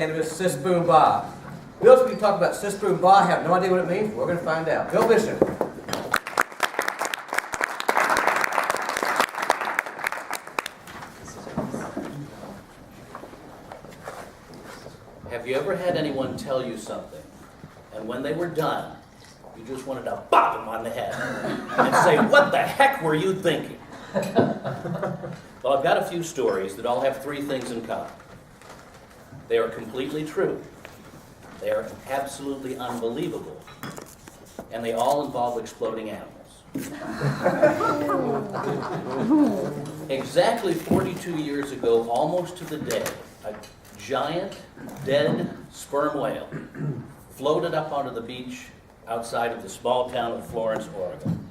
Cannabis Sis Boom Ba. Bill's going to talk about Sis Boom Ba. I have no idea what it means. We're going to find out. Bill Bishop. Have you ever had anyone tell you something, and when they were done, you just wanted to bop them on the head and say, "What the heck were you thinking?" Well, I've got a few stories that all have three things in common. They are completely true. They are absolutely unbelievable. And they all involve exploding animals. Exactly 42 years ago, almost to the day, a giant, dead sperm whale floated up onto the beach outside of the small town of Florence, Oregon.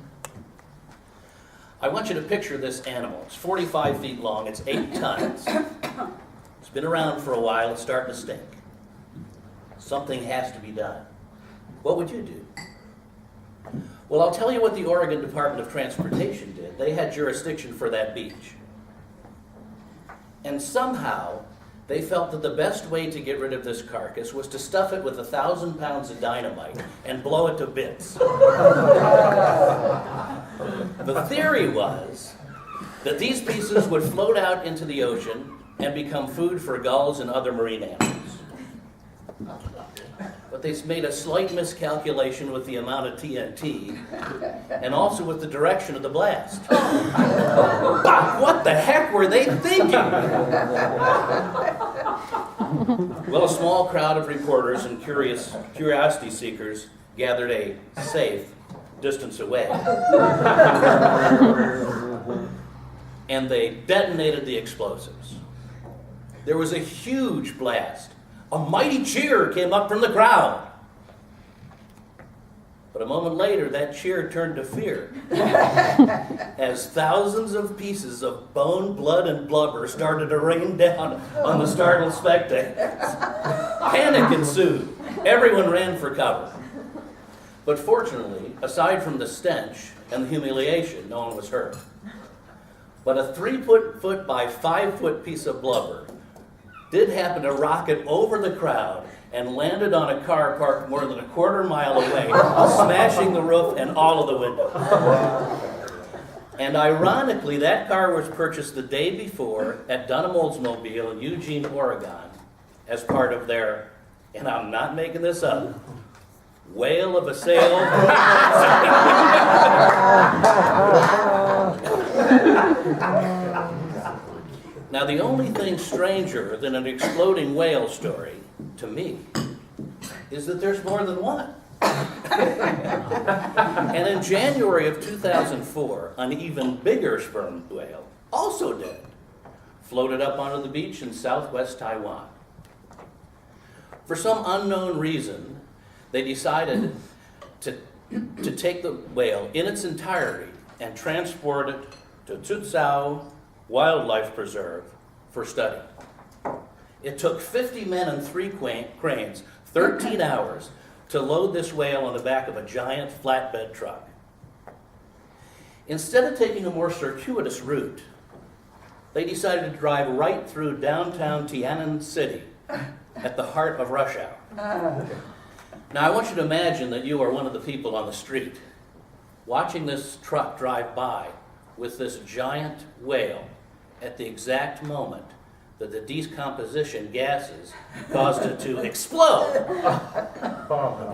I want you to picture this animal. It's 45 feet long, it's 8 tons. It's been around for a while, it's starting to stink. Something has to be done. What would you do? Well, I'll tell you what the Oregon Department of Transportation did. They had jurisdiction for that beach. And somehow, they felt that the best way to get rid of this carcass was to stuff it with 1,000 pounds of dynamite and blow it to bits. The theory was that these pieces would float out into the ocean and become food for gulls and other marine animals. But they made a slight miscalculation with the amount of TNT and also with the direction of the blast. What the heck were they thinking? Well, a small crowd of reporters and curiosity seekers gathered a safe distance away. And they detonated the explosives. There was a huge blast. A mighty cheer came up from the crowd. But a moment later, that cheer turned to fear as thousands of pieces of bone, blood, and blubber started to rain down on the startled spectators. Panic ensued. Everyone ran for cover. But fortunately, aside from the stench and the humiliation, no one was hurt. But a 3-foot by 5-foot piece of blubber did happen to rocket over the crowd and landed on a car parked more than a quarter mile away, smashing the roof and all of the windows. And ironically, that car was purchased the day before at Dunham Oldsmobile in Eugene, Oregon, as part of their, and I'm not making this up, whale of a sale. Now, the only thing stranger than an exploding whale story, to me, is that there's more than one. And in January of 2004, an even bigger sperm whale, also dead, floated up onto the beach in southwest Taiwan. For some unknown reason, they decided to take the whale in its entirety and transport it to Tsutsao Wildlife Preserve for study. It took 50 men and 3 cranes 13 hours to load this whale on the back of a giant flatbed truck. Instead of taking a more circuitous route, they decided to drive right through downtown Tiananmen City at the heart of rush hour. Now, I want you to imagine that you are one of the people on the street watching this truck drive by with this giant whale at the exact moment that the decomposition gases caused it to explode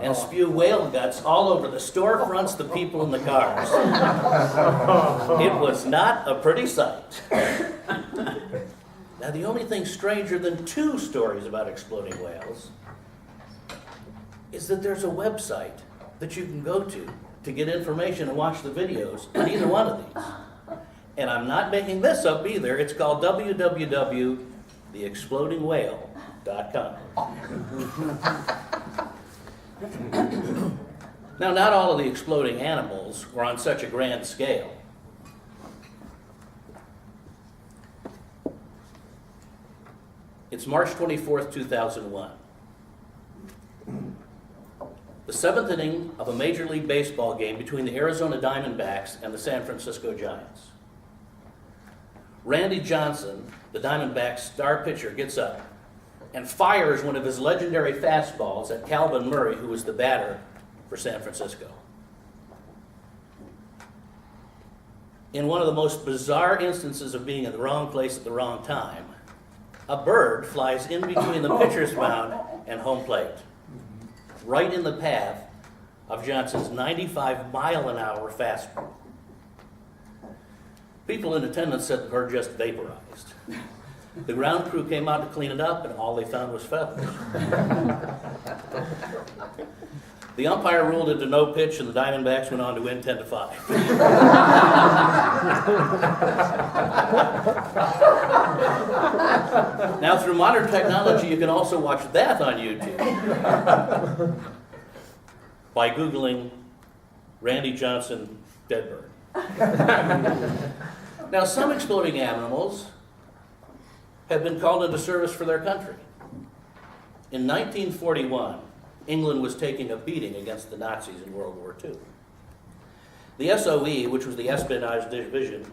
and spew whale guts all over the storefronts, the people, and the cars. It was not a pretty sight. Now, the only thing stranger than 2 stories about exploding whales is that there's a website that you can go to get information and watch the videos on either one of these. And I'm not making this up either. It's called www.theexplodingwhale.com. Now, not all of the exploding animals were on such a grand scale. It's March 24th, 2001. The 7th inning of a Major League Baseball game between the Arizona Diamondbacks and the San Francisco Giants. Randy Johnson, the Diamondbacks star pitcher, gets up and fires one of his legendary fastballs at Calvin Murray, who was the batter for San Francisco. In one of the most bizarre instances of being in the wrong place at the wrong time, a bird flies in between the pitcher's mound and home plate, right in the path of Johnson's 95-mile-an-hour fastball. People in attendance said the bird just vaporized. The ground crew came out to clean it up, and all they found was feathers. The umpire ruled it a no pitch, and the Diamondbacks went on to win 10-5. Now, through modern technology, you can also watch that on YouTube by Googling Randy Johnson dead bird. Now, some exploding animals have been called into service for their country. In 1941, England was taking a beating against the Nazis in World War II. The SOE, which was the espionage division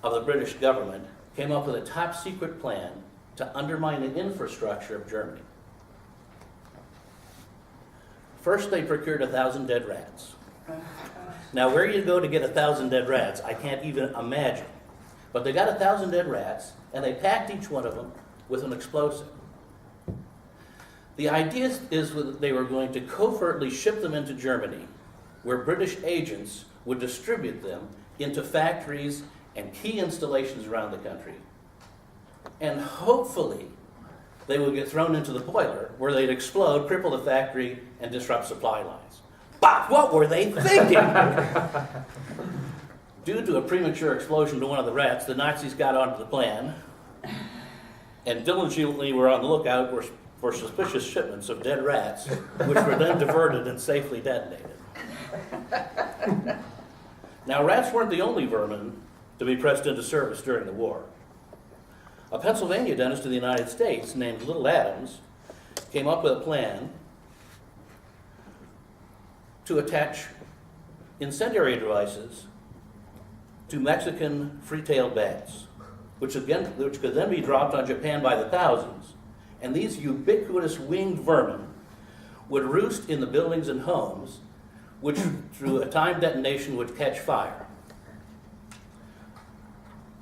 of the British government, came up with a top secret plan to undermine the infrastructure of Germany. First, they procured 1,000 dead rats. Now, where you go to get 1,000 dead rats, I can't even imagine. But they got 1,000 dead rats, and they packed each one of them with an explosive. The idea is that they were going to covertly ship them into Germany, where British agents would distribute them into factories and key installations around the country. And hopefully, they would get thrown into the boiler, where they'd explode, cripple the factory, and disrupt supply lines. But what were they thinking? Due to a premature explosion to one of the rats, the Nazis got onto the plan and diligently were on the lookout for suspicious shipments of dead rats, which were then diverted and safely detonated. Now, rats weren't the only vermin to be pressed into service during the war. A Pennsylvania dentist in the United States named Little Adams came up with a plan to attach incendiary devices to Mexican free-tailed bats, which could then be dropped on Japan by the thousands. And these ubiquitous winged vermin would roost in the buildings and homes, which through a timed detonation would catch fire.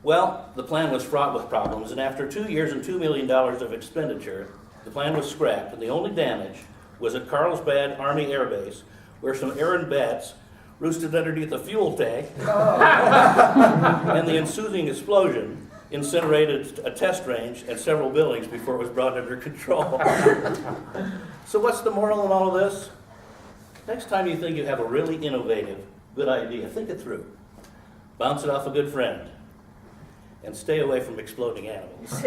Well, the plan was fraught with problems, and after 2 years and $2 million of expenditure, the plan was scrapped, and the only damage was at Carlsbad Army Air Base, where some errant bats roosted underneath a fuel tank, and the ensuing explosion incinerated a test range and several buildings before it was brought under control. So what's the moral in all of this? Next time you think you have a really innovative, good idea, think it through. Bounce it off a good friend. And stay away from exploding animals.